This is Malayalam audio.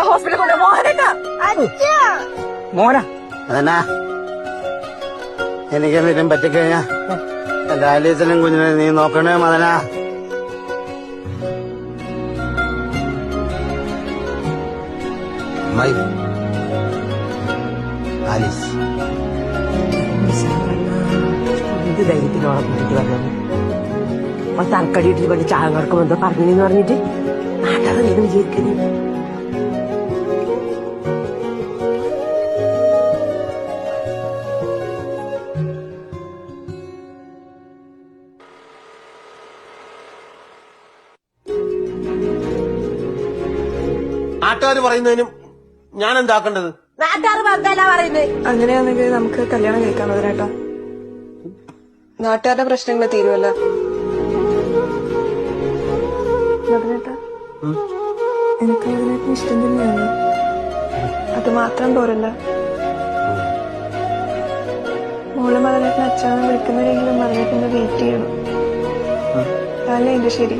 ഹോസ്പിറ്റലിൽ കൊണ്ട് മോഹനേട്ടാ. മോന അതെന്നാ എനിക്കെന്തെങ്കിലും പറ്റിക്കഴിഞ്ഞാ എന്റെ ആലീസിനും കുഞ്ഞിനെ നീ നോക്കണേ മദനാ. ആലീസ് ഇത് ധൈര്യത്തിനോടെ കൂട്ടിട്ട് വന്നത് തലക്കടിയിട്ട് കൊണ്ട് ചായ കിടക്കുമ്പോ എന്തോ പറഞ്ഞെന്ന് പറഞ്ഞിട്ട് നാട്ടാതെ നീ വിചാരിക്കുന്നത്. നാട്ടുകാർ പറയുന്നതിനും ഞാൻ എന്താക്കേണ്ടത്? നാട്ടുകാർ പറഞ്ഞല്ല പറയുന്നത്. അങ്ങനെയാണെങ്കിൽ നമുക്ക് കല്യാണം കഴിക്കാം മദനേട്ടാ. നാട്ടുകാരുടെ പ്രശ്നങ്ങൾ തീരുമല്ല. മദനേട്ടാ എനിക്ക് മദനേട്ടന് ഇഷ്ടം തന്നെയാണ്. അത് മാത്രം പോരല്ല, മോള് മദനേട്ടന് അച്ഛനെ വിളിക്കുന്നവരെങ്കിലും മദനേട്ടനെ വെയിറ്റ് ചെയ്യണം. അതല്ലേ എന്റെ ശരി.